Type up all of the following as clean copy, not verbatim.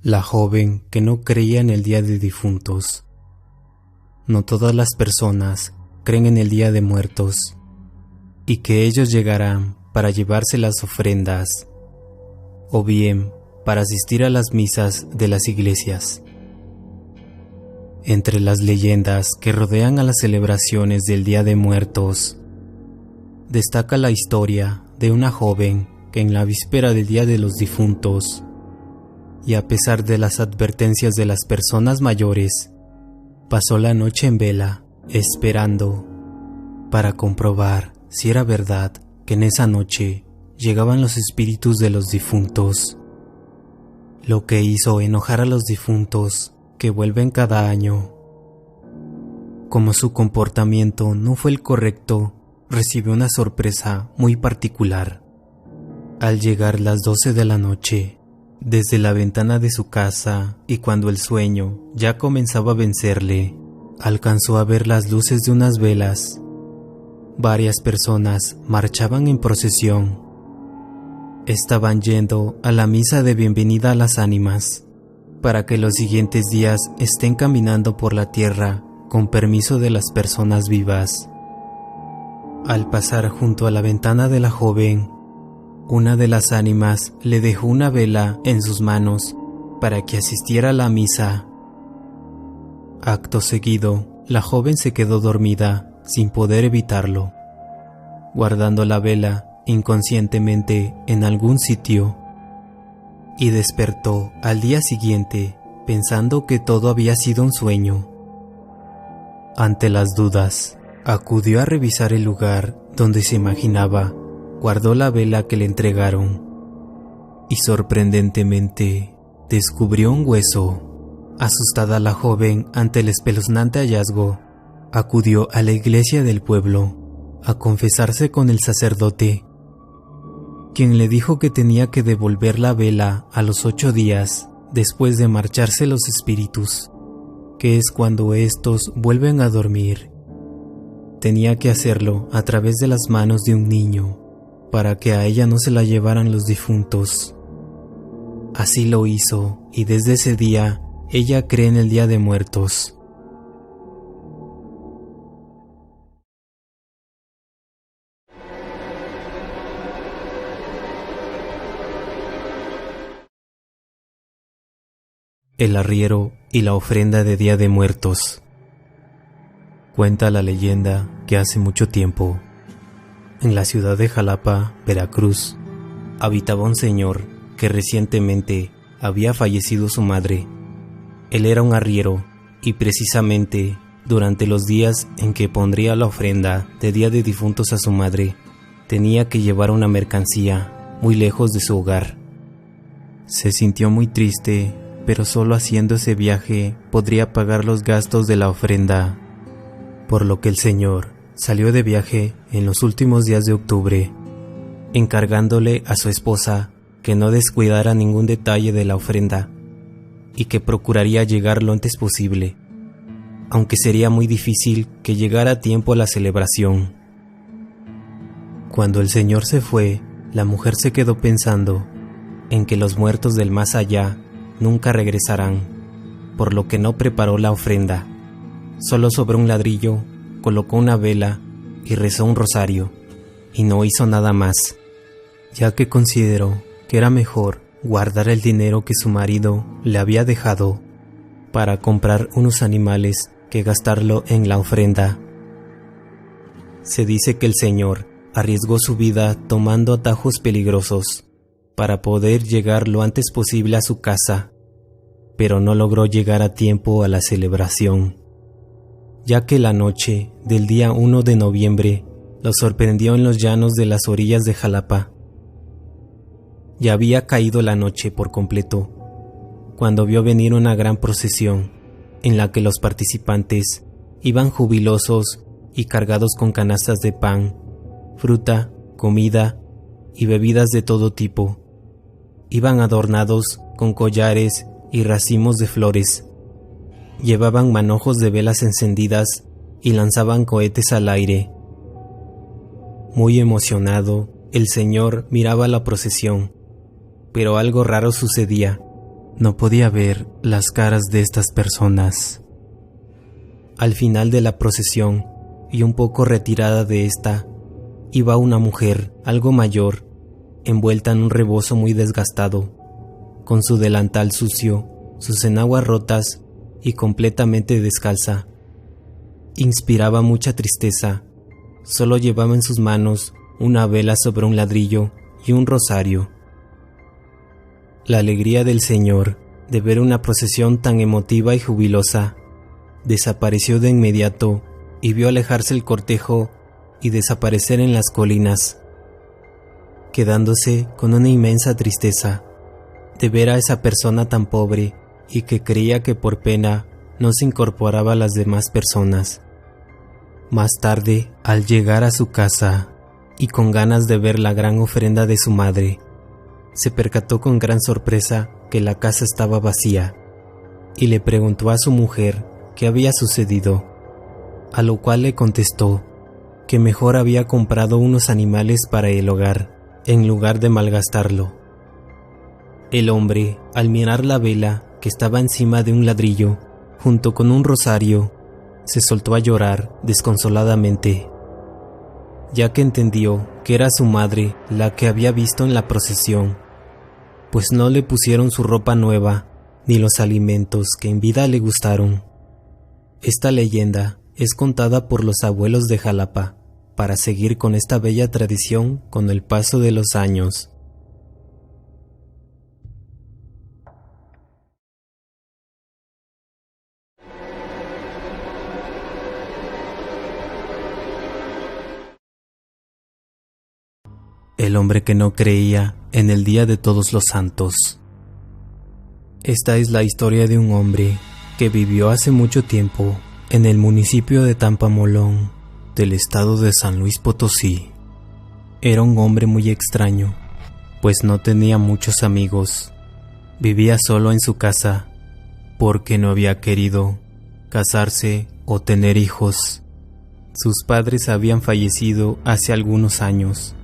La joven que no creía en el Día de Difuntos. No todas las personas creen en el Día de Muertos y que ellos llegarán para llevarse las ofrendas o bien para asistir a las misas de las iglesias. Entre las leyendas que rodean a las celebraciones del Día de Muertos, destaca la historia de una joven que en la víspera del Día de los Difuntos, y a pesar de las advertencias de las personas mayores, pasó la noche en vela, esperando para comprobar si era verdad que en esa noche llegaban los espíritus de los difuntos, lo que hizo enojar a los difuntos que vuelven cada año. Como su comportamiento no fue el correcto, recibió una sorpresa muy particular. Al llegar las 12 de la noche, desde la ventana de su casa, y cuando el sueño ya comenzaba a vencerle, alcanzó a ver las luces de unas velas. Varias personas marchaban en procesión. Estaban yendo a la misa de bienvenida a las ánimas, para que los siguientes días estén caminando por la tierra con permiso de las personas vivas. Al pasar junto a la ventana de la joven, una de las ánimas le dejó una vela en sus manos para que asistiera a la misa. Acto seguido, la joven se quedó dormida sin poder evitarlo, guardando la vela inconscientemente en algún sitio, y despertó al día siguiente pensando que todo había sido un sueño. Ante las dudas, acudió a revisar el lugar donde se imaginaba. Guardó la vela que le entregaron y sorprendentemente descubrió un hueso. Asustada la joven ante el espeluznante hallazgo, acudió a la iglesia del pueblo a confesarse con el sacerdote, quien le dijo que tenía que devolver la vela a los 8 días después de marcharse los espíritus, que es cuando estos vuelven a dormir. Tenía que hacerlo a través de las manos de un niño, para que a ella no se la llevaran los difuntos. Así lo hizo, y desde ese día ella cree en el Día de Muertos. El arriero y la ofrenda de Día de Muertos. Cuenta la leyenda que hace mucho tiempo, en la ciudad de Jalapa, Veracruz, habitaba un señor que recientemente había fallecido su madre. Él era un arriero y precisamente durante los días en que pondría la ofrenda de Día de Difuntos a su madre, tenía que llevar una mercancía muy lejos de su hogar. Se sintió muy triste, pero solo haciendo ese viaje podría pagar los gastos de la ofrenda, por lo que el señor salió de viaje en los últimos días de octubre, encargándole a su esposa que no descuidara ningún detalle de la ofrenda y que procuraría llegar lo antes posible, aunque sería muy difícil que llegara a tiempo a la celebración. Cuando el señor se fue, la mujer se quedó pensando en que los muertos del más allá nunca regresarán, por lo que no preparó la ofrenda. Solo sobre un ladrillo colocó una vela y rezó un rosario, y no hizo nada más, ya que consideró que era mejor guardar el dinero que su marido le había dejado para comprar unos animales que gastarlo en la ofrenda. Se dice que el señor arriesgó su vida tomando atajos peligrosos para poder llegar lo antes posible a su casa, pero no logró llegar a tiempo a la celebración, ya que la noche del día 1 de noviembre lo sorprendió en los llanos de las orillas de Jalapa. Ya había caído la noche por completo, cuando vio venir una gran procesión, en la que los participantes iban jubilosos y cargados con canastas de pan, fruta, comida y bebidas de todo tipo. Iban adornados con collares y racimos de flores. Llevaban manojos de velas encendidas y lanzaban cohetes al aire. Muy emocionado, el señor miraba la procesión, pero algo raro sucedía. no podía ver las caras de estas personas. Al final de la procesión, y un poco retirada de esta, iba una mujer algo mayor, envuelta en un rebozo muy desgastado, con su delantal sucio, sus enaguas rotas y completamente descalza. Inspiraba mucha tristeza. Solo llevaba en sus manos una vela sobre un ladrillo y un rosario. La alegría del Señor de ver una procesión tan emotiva y jubilosa desapareció de inmediato y vio alejarse el cortejo y desaparecer en las colinas, quedándose con una inmensa tristeza de ver a esa persona tan pobre y que creía que por pena no se incorporaba a las demás personas. Más tarde, al llegar a su casa y con ganas de ver la gran ofrenda de su madre, se percató con gran sorpresa que la casa estaba vacía y le preguntó a su mujer qué había sucedido, a lo cual le contestó que mejor había comprado unos animales para el hogar en lugar de malgastarlo. El hombre, al mirar la vela que estaba encima de un ladrillo junto con un rosario, se soltó a llorar desconsoladamente, ya que entendió que era su madre la que había visto en la procesión, pues no le pusieron su ropa nueva ni los alimentos que en vida le gustaron. Esta leyenda es contada por los abuelos de Jalapa para seguir con esta bella tradición con el paso de los años. El hombre que no creía en el Día de Todos los Santos. Esta es la historia de un hombre que vivió hace mucho tiempo en el municipio de Tampamolón, del estado de San Luis Potosí. Era un hombre muy extraño, pues no tenía muchos amigos. Vivía solo en su casa, porque no había querido casarse o tener hijos. Sus padres habían fallecido hace algunos años,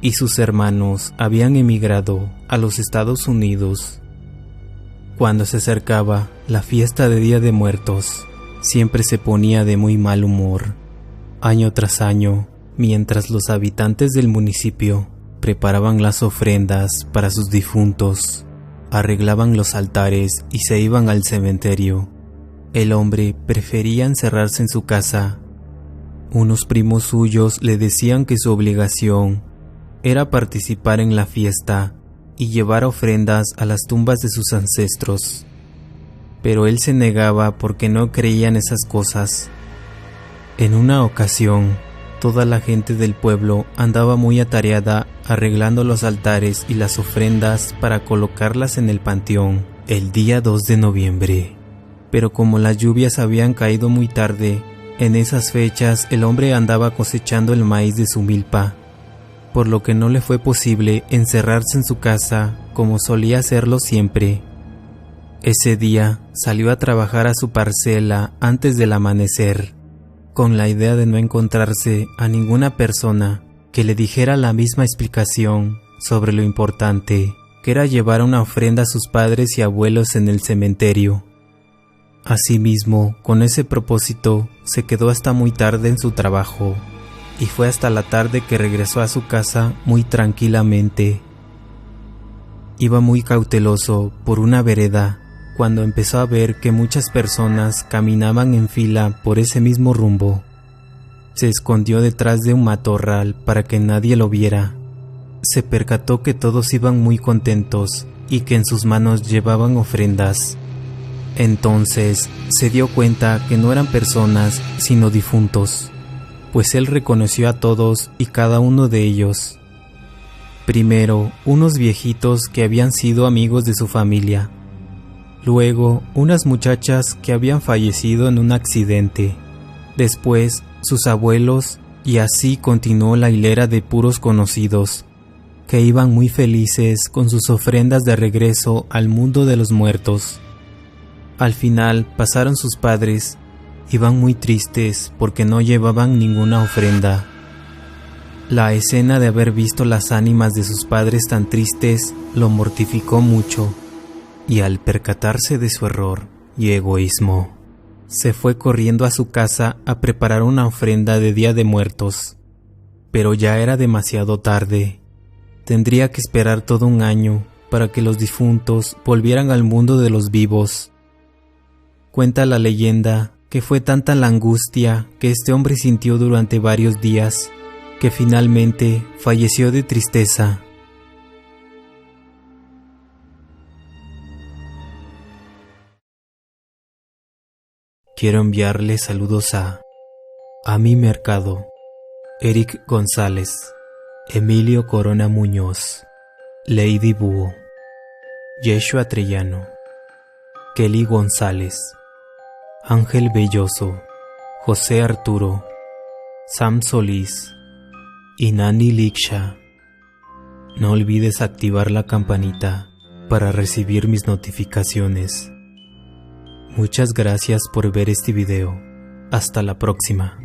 y sus hermanos habían emigrado a los Estados Unidos. Cuando se acercaba la fiesta de Día de Muertos, siempre se ponía de muy mal humor. Año tras año, mientras los habitantes del municipio preparaban las ofrendas para sus difuntos, arreglaban los altares y se iban al cementerio, el hombre prefería encerrarse en su casa. Unos primos suyos le decían que su obligación era participar en la fiesta y llevar ofrendas a las tumbas de sus ancestros, pero él se negaba porque no creía en esas cosas. En una ocasión, toda la gente del pueblo andaba muy atareada arreglando los altares y las ofrendas para colocarlas en el panteón el día 2 de noviembre, pero como las lluvias habían caído muy tarde, en esas fechas el hombre andaba cosechando el maíz de su milpa, por lo que no le fue posible encerrarse en su casa como solía hacerlo siempre. Ese día salió a trabajar a su parcela antes del amanecer, con la idea de no encontrarse a ninguna persona que le dijera la misma explicación sobre lo importante que era llevar una ofrenda a sus padres y abuelos en el cementerio. Asimismo, con ese propósito, se quedó hasta muy tarde en su trabajo, y fue hasta la tarde que regresó a su casa muy tranquilamente. Iba muy cauteloso por una vereda cuando empezó a ver que muchas personas caminaban en fila por ese mismo rumbo. Se escondió detrás de un matorral para que nadie lo viera. Se percató que todos iban muy contentos y que en sus manos llevaban ofrendas. Entonces se dio cuenta que no eran personas sino difuntos, pues él reconoció a todos y cada uno de ellos. Primero, unos viejitos que habían sido amigos de su familia. Luego, unas muchachas que habían fallecido en un accidente. Después, sus abuelos, y así continuó la hilera de puros conocidos, que iban muy felices con sus ofrendas de regreso al mundo de los muertos. Al final pasaron sus padres. Iban muy tristes porque no llevaban ninguna ofrenda. La escena de haber visto las ánimas de sus padres tan tristes lo mortificó mucho, y al percatarse de su error y egoísmo, se fue corriendo a su casa a preparar una ofrenda de Día de Muertos. Pero ya era demasiado tarde. Tendría que esperar todo un año para que los difuntos volvieran al mundo de los vivos. Cuenta la leyenda que fue tanta la angustia que este hombre sintió durante varios días que finalmente falleció de tristeza. Quiero enviarle saludos a Ami Mercado, Eric González, Emilio Corona Muñoz, Lady Búho, Yeshua Trellano, Kelly González, Ángel Belloso, José Arturo, Sam Solís y Nani Liksha. No olvides activar la campanita para recibir mis notificaciones. Muchas gracias por ver este video. Hasta la próxima.